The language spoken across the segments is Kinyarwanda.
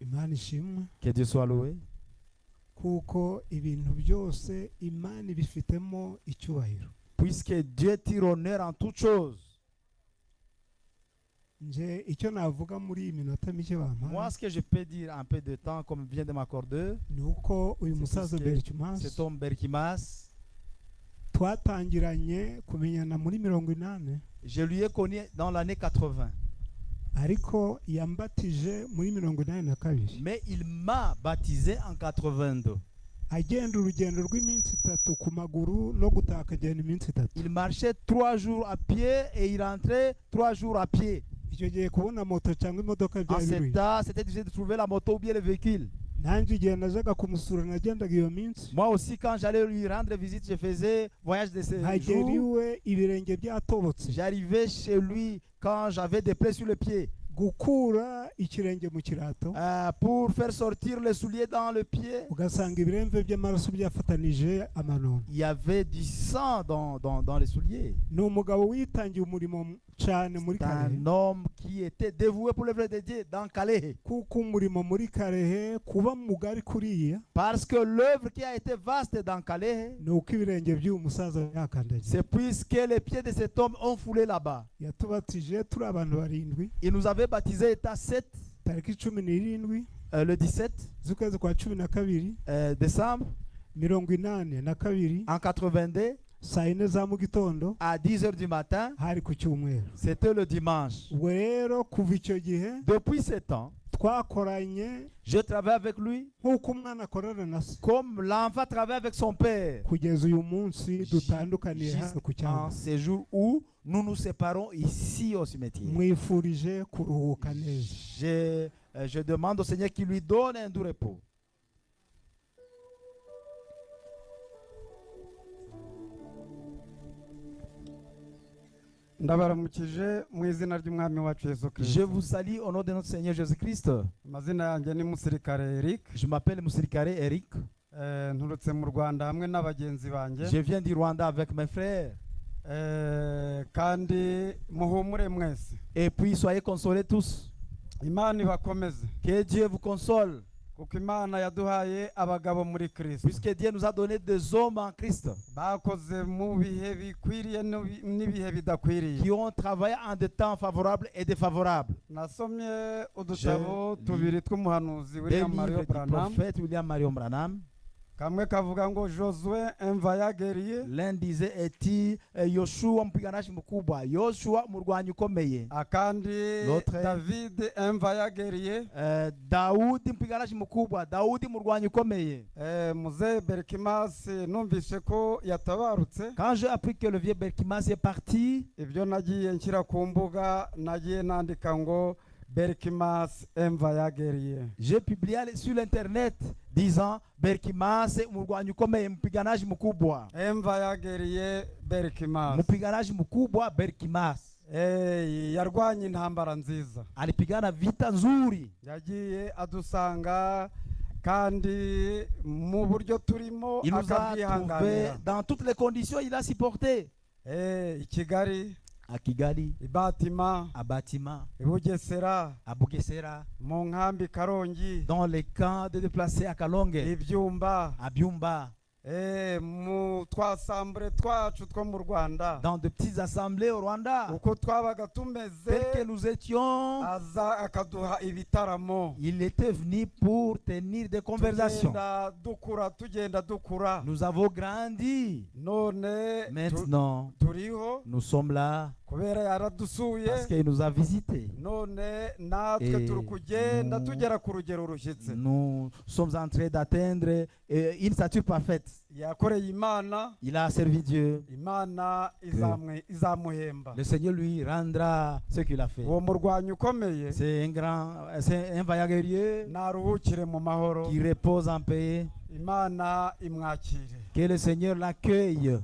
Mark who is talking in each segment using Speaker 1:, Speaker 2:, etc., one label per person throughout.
Speaker 1: Imana ishimwe
Speaker 2: Que Dieu soit loué.
Speaker 1: kuko ibintu byose Imana ibifitemo icyubahiro.
Speaker 2: Puisque Dieu tire honneur en toutes choses.
Speaker 1: Nje icyo navuga muri iyi minota mike
Speaker 2: Moi,
Speaker 1: bampaye
Speaker 2: ce que je peux dire en peu de temps, comme vient de m'accorder,
Speaker 1: ni uko uyu
Speaker 2: c'est
Speaker 1: musaza
Speaker 2: puisque
Speaker 1: Berkimas
Speaker 2: cet homme Berkimas,
Speaker 1: twatangiranye kumenyana muri 80
Speaker 2: je lui ai connu dans l'année 80.
Speaker 1: ariko yambatije muri 82
Speaker 2: Mais il m'a baptisé en 82.
Speaker 1: agenda urugendo rw'iminsi 3 ku maguru no gutaha akagenda iminsi 3.
Speaker 2: Il marchait 3 jours à pied et il rentrait 3 jours à pied.
Speaker 1: icyo gihe kubona moto cyangwa imodoka
Speaker 2: En
Speaker 1: byari
Speaker 2: ce
Speaker 1: biruhije.
Speaker 2: temps, c'était difficile de trouver la moto ou bien le véhicule.
Speaker 1: nanjye igihe najaga kumusura nagendaga iyo minsi
Speaker 2: Moi aussi, quand j'allais lui rendre visite, je faisais voyage de
Speaker 1: nkagera
Speaker 2: séjour.
Speaker 1: iwe ibirenge byatobotse
Speaker 2: J'arrivais chez lui quand j'avais des plaies sur le pied.
Speaker 1: gukura ikirenge mu kirato
Speaker 2: Pour faire sortir les souliers dans le pied,
Speaker 1: ugasanga ibiremve by'amaraso byafatanije amanono.
Speaker 2: il y avait du sang dans les souliers.
Speaker 1: ni umugabo witangiye umurimo cyane muri
Speaker 2: C'est
Speaker 1: Karehe
Speaker 2: un homme qui était dévoué pour l'œuvre de Dieu dans Calais.
Speaker 1: kuko umurimo muri Karehe kuba mugari kuriya
Speaker 2: Parce que l'œuvre qui a été vaste dans Calais,
Speaker 1: ni uko ibirenge by'uyu musaza yakandagiye.
Speaker 2: c'est puisque les pieds de cet homme ont foulé là-bas.
Speaker 1: yatubatije turi abantu 7
Speaker 2: Il nous avait baptisé état 7,
Speaker 1: tariki 17
Speaker 2: le 17
Speaker 1: z'ukwezi kwa 12
Speaker 2: décembre
Speaker 1: 82
Speaker 2: en 82
Speaker 1: saa 4 za mu gitondo
Speaker 2: à 10 heures du matin.
Speaker 1: hari ku cyumweru.
Speaker 2: C'était le dimanche.
Speaker 1: ubwo rero kuva icyo gihe
Speaker 2: Depuis ce temps,
Speaker 1: twakoranye
Speaker 2: je travaille avec lui
Speaker 1: nk'uko umwana akorana na se
Speaker 2: comme l'enfant travaille avec son père.
Speaker 1: kugeza uyu munsi dutandukaniye hano ku
Speaker 2: En
Speaker 1: cyangwa.
Speaker 2: ces jours où nous nous séparons ici au cimetière.
Speaker 1: mwifurije kuruhuka neza.
Speaker 2: Je demande au Seigneur qu'il lui donne un doux repos.
Speaker 3: ndabaramukije mu izina ry'umwami wacu Yesu
Speaker 2: Je
Speaker 3: Kristo.
Speaker 2: vous salue au nom de notre Seigneur Jésus-Christ.
Speaker 3: amazina yanjye ni Musirikare Eric.
Speaker 2: Je m'appelle Moussirikare Eric.
Speaker 3: Nturutse mu Rwanda hamwe n'abagenzi banjye.
Speaker 2: Je viens du Rwanda avec mes frères.
Speaker 3: Kandi muhumure mwese.
Speaker 2: Et puis soyez consolés tous.
Speaker 3: Imana ibakomeze
Speaker 2: Que Dieu vous console.
Speaker 3: kuko Imana yaduhaye abagabo muri Kristo.
Speaker 2: Puisque Dieu nous a donné des hommes en Christ
Speaker 3: Bakoze mu bihe bikwiriye n'ibihe bidakwiriye.
Speaker 2: qui ont travaillé en des temps favorables et défavorables.
Speaker 3: Nasomye udutabo tubiri tw'umuhanuzi
Speaker 2: Des
Speaker 3: William
Speaker 2: livres
Speaker 3: Mario
Speaker 2: du
Speaker 3: Branham.
Speaker 2: prophète William Marion Branham.
Speaker 3: Kamwe kavuga ngo Josué imva yageriye.
Speaker 2: L'un disait eti Yoshua mpiganaji mkubwa, Yoshua murwanyi ukomeye.
Speaker 3: Akandi
Speaker 2: L'autre.
Speaker 3: David imva yageriye.
Speaker 2: Daudi mpiganaji mkubwa, Daudi murwanyi ukomeye.
Speaker 3: Muzee Berkimas numvise ko yatabarutse.
Speaker 2: Quand j'ai appris que le vieux Berkimas est parti,
Speaker 3: Ibyo nagiye nshyira ku mbuga nagiye nandika ngo Berkimas imva yageriye.
Speaker 2: j'ai publié sur l'internet disant Berkimas murwanyi ukomeye, mpiganaji mkubwa.
Speaker 3: Imva yageriye Berkimas.
Speaker 2: Mpiganaji mkubwa Berkimas.
Speaker 3: Yarwanye intambara nziza.
Speaker 2: Alipigana vita nzuri.
Speaker 3: Yagiye adusanga kandi mu buryo turimo
Speaker 2: Il nous a trouvé
Speaker 3: akabyihanganira.
Speaker 2: dans toutes les conditions, il a supporté.
Speaker 3: I Kigali,
Speaker 2: À Kigali,
Speaker 3: i Batima,
Speaker 2: à Batima,
Speaker 3: i Bugesera,
Speaker 2: à Bugesera,
Speaker 3: mu nkambi Karongi,
Speaker 2: dans les camps de déplacés à Kalonge,
Speaker 3: i Byumba,
Speaker 2: à Byumba,
Speaker 3: mu twasambure twacu two mu Rwanda.
Speaker 2: dans de petites assemblées au Rwanda.
Speaker 3: Uko twabaga tumeze
Speaker 2: Tel que nous étions,
Speaker 3: aza akaduha ibitaramo.
Speaker 2: il était venu pour tenir des conversations.
Speaker 3: Tugenda dukura.
Speaker 2: Nous avons grandi.
Speaker 3: None
Speaker 2: Maintenant,
Speaker 3: turiho
Speaker 2: nous sommes là
Speaker 3: kubera yaradusuye.
Speaker 2: parce qu'il nous a visités.
Speaker 3: None natwe turi kugenda tugera ku rugero rushyitse.
Speaker 2: Nous sommes en train d'atteindre une stature parfaite.
Speaker 3: Yakoreye Imana,
Speaker 2: Il a servi Dieu.
Speaker 3: Imana izamuhemba.
Speaker 2: Le Seigneur lui rendra ce qu'il a fait.
Speaker 3: Uwo murwanyi ukomeye
Speaker 2: C'est un vaillant guerrier
Speaker 3: naruhukire mu mahoro.
Speaker 2: qui repose en paix.
Speaker 3: Imana imwakire.
Speaker 2: Que le Seigneur l'accueille.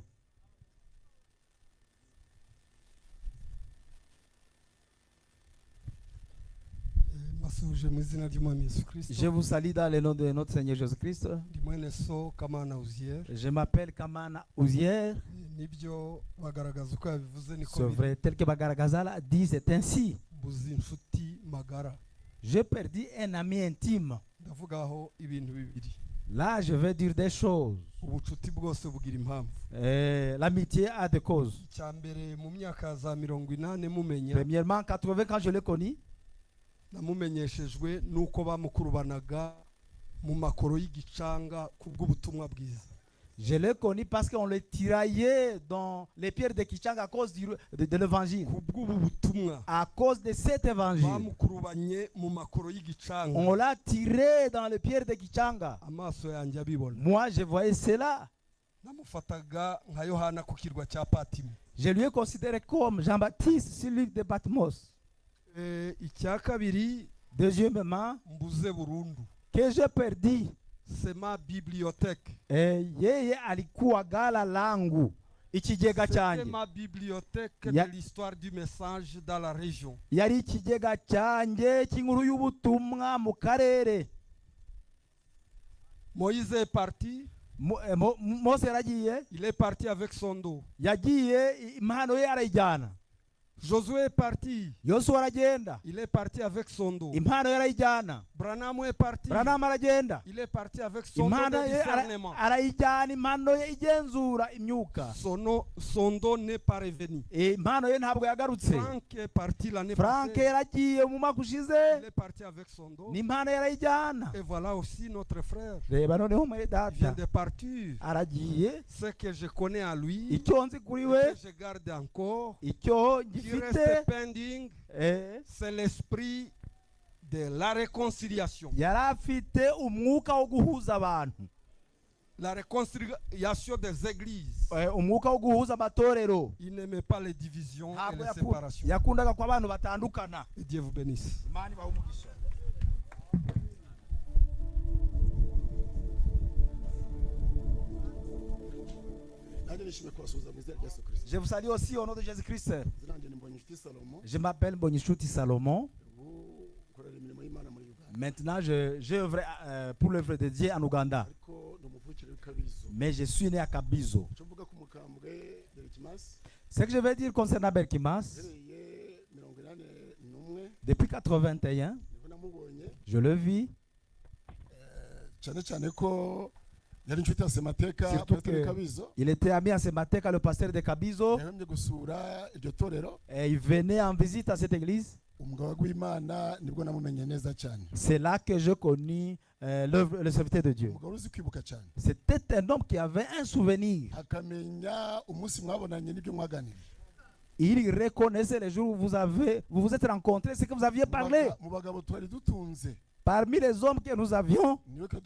Speaker 4: Mbasuhuje mu izina ry'Umwami Yesu
Speaker 2: Je
Speaker 4: Kristo.
Speaker 2: vous salue dans le nom de notre Seigneur Jésus-Christ.
Speaker 4: Ndi mwene so Kamana Uzier.
Speaker 2: Je m'appelle Kamana Ouzier.
Speaker 4: Nibyo bagaragaza uko yabivuze niko
Speaker 2: C'est
Speaker 4: biri.
Speaker 2: vrai, tel que Bagaragazala dit, c'est ainsi.
Speaker 4: Mbuzi inshuti magara.
Speaker 2: J'ai perdu un ami intime.
Speaker 4: ndavugaho ibintu bibiri.
Speaker 2: Là, je vais dire des choses.
Speaker 4: Ubucuti bwose bugira impamvu.
Speaker 2: L'amitié a des causes.
Speaker 4: Icya mbere mu myaka za 80 mumenya,
Speaker 2: Premièrement, 80, quand je l'ai connu,
Speaker 4: namumenyeshejwe nuko bamukurubanaga mu makoro y'igicanga kubw'ubutumwa bwiza.
Speaker 2: je l'ai connu parce qu'on le tiraillait dans les pierres de Kichang à cause de l'évangile.
Speaker 4: Kubw'ubu butumwa
Speaker 2: À cause de cet évangile,
Speaker 4: bamukurubanye mu makoro y'igicanga.
Speaker 2: on l'a tiré dans les pierres de Kichanga.
Speaker 4: Amaso yanjye abibona.
Speaker 2: Moi, je voyais cela.
Speaker 4: Namufataga nka Yohana ku kirwa cya Patimo.
Speaker 2: Je lui ai considéré comme Jean-Baptiste sur l'île de Patmos.
Speaker 4: Icya kabiri
Speaker 2: Deuxièmement,
Speaker 4: mbuze burundu.
Speaker 2: que j'ai perdu.
Speaker 4: C'est ma bibliothèque.
Speaker 2: Yeye alikuwa gala langu, ikigega
Speaker 4: C'était
Speaker 2: cyanjye.
Speaker 4: ma bibliothèque
Speaker 2: Ya-
Speaker 4: de l'histoire du message dans la région.
Speaker 2: Yari ikigega cyanjye cy'inkuru y'ubutumwa mu karere.
Speaker 4: Moïse est parti.
Speaker 2: Mose yaragiye,
Speaker 4: Il est parti avec son dos.
Speaker 2: yagiye impano ye arayijyana.
Speaker 4: Josué est parti.
Speaker 2: Yosuwa aragenda,
Speaker 4: Il est parti avec son dos.
Speaker 2: impano ye arayijyana.
Speaker 4: Branham est parti.
Speaker 2: Branham aragenda,
Speaker 4: Il est parti avec son dos
Speaker 2: impano
Speaker 4: de
Speaker 2: ye
Speaker 4: discernement.
Speaker 2: arayijyana, impano ye igenzura imyuka.
Speaker 4: Son dos n'est pas revenu.
Speaker 2: Impano ye ntabwo yagarutse.
Speaker 4: Franck est parti l'année
Speaker 2: Frank
Speaker 4: passée.
Speaker 2: yaragiye mu mwaka ushize,
Speaker 4: Il est parti avec son dos.
Speaker 2: n'impano ye arayijyana.
Speaker 4: Et voilà aussi notre frère.
Speaker 2: Reba noneho mwene
Speaker 4: Il vient
Speaker 2: data
Speaker 4: de partir.
Speaker 2: aragiye,
Speaker 4: Ce que je connais à lui,
Speaker 2: icyo nzi kuri
Speaker 4: et
Speaker 2: we,
Speaker 4: que je garde encore,
Speaker 2: icyo
Speaker 4: qui
Speaker 2: ngifite,
Speaker 4: reste pending, c'est l'esprit de la réconciliation.
Speaker 2: yari afite umwuka wo guhuza abantu,
Speaker 4: La réconciliation des églises.
Speaker 2: umwuka wo guhuza amatorero.
Speaker 4: Il n'aimait pas les divisions et
Speaker 2: Ntabwo
Speaker 4: les séparations.
Speaker 2: yakundaga ko abantu batandukana.
Speaker 4: Et Dieu vous bénisse.
Speaker 2: Imana ibahe umugisha.
Speaker 5: nanjye nishimiye kubasuhuza mu izina rya Yesu Kristo.
Speaker 2: Je vous salue aussi au nom de Jésus-Christ.
Speaker 5: Izina ryanjye ni Mbonyinshuti Salomo.
Speaker 2: Je m'appelle Mbonyishuti Salomon.
Speaker 5: Ubu nkorera imirimo y'Imana muri Uganda.
Speaker 2: Maintenant, j'ai œuvré pour l'œuvre de Dieu en Ouganda.
Speaker 5: Ariko ni umuvukire w'Ikabizo.
Speaker 2: Mais je suis né à Kabizo.
Speaker 5: Icyo mvuga ku mukambwe Berkimas
Speaker 2: Ce que je vais dire concernant Berkimas,
Speaker 5: uhereye 81
Speaker 2: depuis 81,
Speaker 5: niho namubonye,
Speaker 2: je le vis.
Speaker 5: cyane cyane ko yari inshuti ya Semateka
Speaker 2: Surtout
Speaker 5: Pastor
Speaker 2: que-
Speaker 5: Kabizo.
Speaker 2: Il était ami à Semateka, le pasteur de Kabizo.
Speaker 5: yahemye gusura iryo torero.
Speaker 2: Et il venait en visite à cette église.
Speaker 5: Umugabo w'Imana nibwo namumenye neza cyane.
Speaker 2: C'est là que je connus le serviteur de Dieu.
Speaker 5: Umugabo uzi kwibuka cyane.
Speaker 2: C'était un homme qui avait un souvenir.
Speaker 5: akamenya umunsi mwabonanye n'ibyo mwaganiriye.
Speaker 2: Il reconnaissait les jours où vous vous êtes rencontrés, ce que vous aviez parlé.
Speaker 5: Mu bagabo twari dutunze
Speaker 2: Parmi les hommes que nous avions,
Speaker 5: niwe ko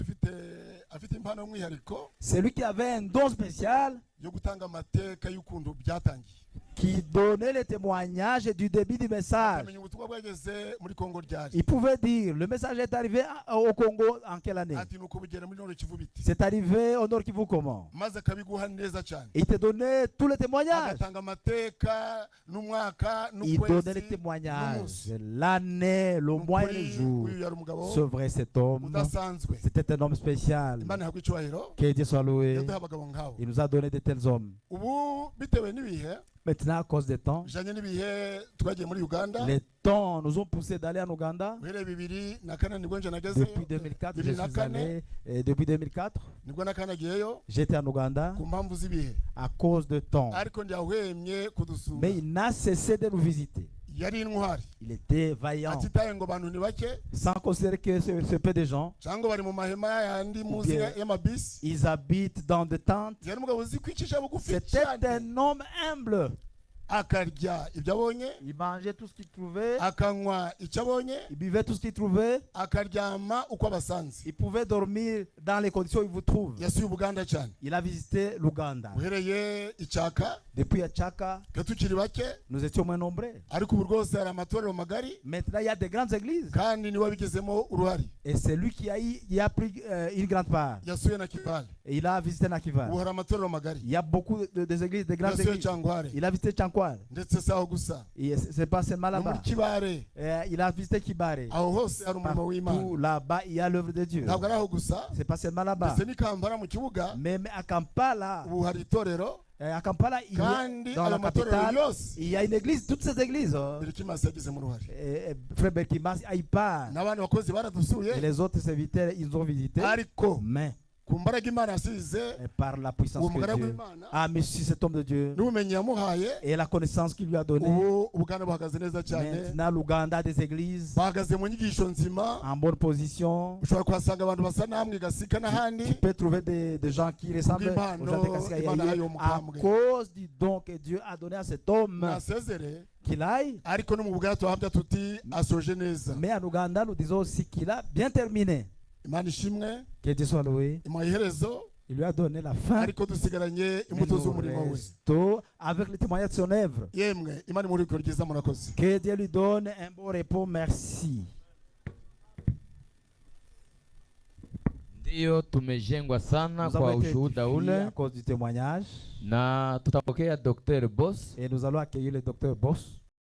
Speaker 5: afite impano y'umwihariko
Speaker 2: celui qui avait un don spécial,
Speaker 5: yo gutanga amateka y'ukuntu byatangiye.
Speaker 2: qui donnait le témoignage du début du message.
Speaker 5: akamenya ubutumwa bwageze muri Kongo ryari.
Speaker 2: Il pouvait dire, le message est arrivé au Congo en quelle année?
Speaker 5: ati nuko bugera muri Nord Kivu biti.
Speaker 2: C'est arrivé au Nord Kivu comment?
Speaker 5: maze akabiguha neza cyane.
Speaker 2: Il te donnait tous les témoignages.
Speaker 5: agatanga amateka n'umwaka
Speaker 2: Il donnait les
Speaker 5: n'ukwezi
Speaker 2: témoignages.
Speaker 5: n'umunsi.
Speaker 2: L'année, le mois et le jour.
Speaker 5: uyu yari umugabo
Speaker 2: C'est vrai, cet homme,
Speaker 5: udasanzwe.
Speaker 2: c'était un homme spécial.
Speaker 5: Imana ihabwe icyubahiro.
Speaker 2: Que Dieu soit loué.
Speaker 5: yaduha abagabo nk'abo.
Speaker 2: Il nous a donné de tels hommes.
Speaker 5: ubu bitewe n'ibihe
Speaker 2: Maintenant, à cause des temps,
Speaker 5: bijanye n'ibihe twagiye muri Uganda.
Speaker 2: les temps nous ont poussé d'aller en Ouganda.
Speaker 5: uhereye 2004 nibwo nje nagezeyo.
Speaker 2: Depuis 2004, je
Speaker 5: 2004,
Speaker 2: suis allé. Et depuis 2004,
Speaker 5: nibwo nakanagiyeyo
Speaker 2: j'étais en Ouganda
Speaker 5: ku mpamvu z'ibihe.
Speaker 2: à cause de temps.
Speaker 5: ariko ntiyahwemye kudusura.
Speaker 2: Mais il n'a cessé de nous visiter.
Speaker 5: yari intwari.
Speaker 2: Il était vaillant,
Speaker 5: atitaye ngo abantu ni bake
Speaker 2: sans considérer que ce peu de gens,
Speaker 5: cyangwa bari mu mahema yandi muzi
Speaker 2: Bien.
Speaker 5: y'amabisi.
Speaker 2: ils habitent dans des tentes.
Speaker 5: yari umugabo uzi kwicisha bugufi
Speaker 2: C'était
Speaker 5: cyane.
Speaker 2: un homme humble.
Speaker 5: akarya ibyo abonye,
Speaker 2: Il mangeait tout ce qu'il trouvait,
Speaker 5: akanywa icyo abonye,
Speaker 2: il buvait tout ce qu'il trouvait,
Speaker 5: akaryama uko abasanze.
Speaker 2: il pouvait dormir dans les conditions où il vous trouve.
Speaker 5: yasuye Ubuganda cyane.
Speaker 2: Il a visité l'Ouganda.
Speaker 5: uhereye Icyaka
Speaker 2: Depuis Achaka,
Speaker 5: twe tukiri bake,
Speaker 2: nous étions moins nombreux.
Speaker 5: ariko ubu rwose hari amatorero magari
Speaker 2: Maintenant, il y a des grandes églises.
Speaker 5: kandi niwe wabigezemo uruhari.
Speaker 2: Et c'est lui qui a pris une grande part.
Speaker 5: yasuye na Kivale.
Speaker 2: Et il a visité Nakiva.
Speaker 5: ubu hari amatorero magari.
Speaker 2: Il y a beaucoup des églises, des grandes
Speaker 5: yasuye
Speaker 2: églises.
Speaker 5: Cyangware.
Speaker 2: Il a visité Chankware. quoi?
Speaker 5: ndetse saho gusa
Speaker 2: Et c'est pas seulement
Speaker 5: no muri
Speaker 2: là-bas.
Speaker 5: Kibare
Speaker 2: Il a visité Kibare.
Speaker 5: aho hose hari umurimo
Speaker 2: Partout
Speaker 5: w'Imana
Speaker 2: là-bas, il y a l'œuvre de Dieu.
Speaker 5: ntabwo ari aho gusa
Speaker 2: C'est pas seulement là-bas.
Speaker 5: ndetse n'i Kampala mu kibuga
Speaker 2: Même à Kampala,
Speaker 5: ubu hari itorero
Speaker 2: à Kampala, il y a,
Speaker 5: kandi
Speaker 2: dans
Speaker 5: ayo
Speaker 2: la
Speaker 5: matorero
Speaker 2: capitale,
Speaker 5: yose
Speaker 2: il y a une église, toutes ces églises.
Speaker 5: Berkimas yagizemo uruhare
Speaker 2: Frère Berkimas, il part.
Speaker 5: n'abandi bakozi
Speaker 2: Et
Speaker 5: baradusuye
Speaker 2: les autres serviteurs, ils ont visité.
Speaker 5: ariko
Speaker 2: Mais
Speaker 5: ku mbaraga Imana yasize
Speaker 2: par la puissance
Speaker 5: uwo
Speaker 2: que
Speaker 5: mugaragu
Speaker 2: Dieu
Speaker 5: w'Imana
Speaker 2: a mis sur cet homme de Dieu
Speaker 5: n'ubumenyi yamuhaye
Speaker 2: et la connaissance qu'il lui a donnée,
Speaker 5: ubu ubuganda buhagaze neza cyane
Speaker 2: maintenant l'Ouganda des églises
Speaker 5: bahagaze mu nyigisho nzima
Speaker 2: en bonne position.
Speaker 5: ushobora kuhasanga abantu basa namwe Gasika
Speaker 2: Tu
Speaker 5: n'ahandi
Speaker 2: peux trouver des gens qui ressemblent
Speaker 5: Kubw'impano
Speaker 2: aux gens de Kassika
Speaker 5: Imana
Speaker 2: Yaye
Speaker 5: yahaye uwo
Speaker 2: à
Speaker 5: mukambwe.
Speaker 2: cause du don que Dieu a donné à cet homme
Speaker 5: nasezere
Speaker 2: qu'il aille.
Speaker 5: ariko no mu bwato habya tuti asoje neza
Speaker 2: Mais en Ouganda, nous disons aussi qu'il a bien terminé.
Speaker 5: Imana ishimwe
Speaker 2: Que Dieu soit loué.
Speaker 5: imuha iherezo
Speaker 2: Il lui a donné la fin.
Speaker 5: ariko dusigaranye
Speaker 2: Mais
Speaker 5: imbuto
Speaker 2: nous
Speaker 5: z'umurimo we
Speaker 2: restons avec le témoignage de son œuvre.
Speaker 5: yemwe Imana imuri ko ryiza murakoze
Speaker 2: Que Dieu lui donne un bon repos. Merci.
Speaker 6: Ndiyo, tumejengwa sana
Speaker 2: Nous
Speaker 6: kwa
Speaker 2: avons été
Speaker 6: ushuhuda
Speaker 2: édifiés à
Speaker 6: ule,
Speaker 2: cause du témoignage.
Speaker 6: na tutapokea Dr. Boss
Speaker 2: Et nous allons accueillir le docteur Boss.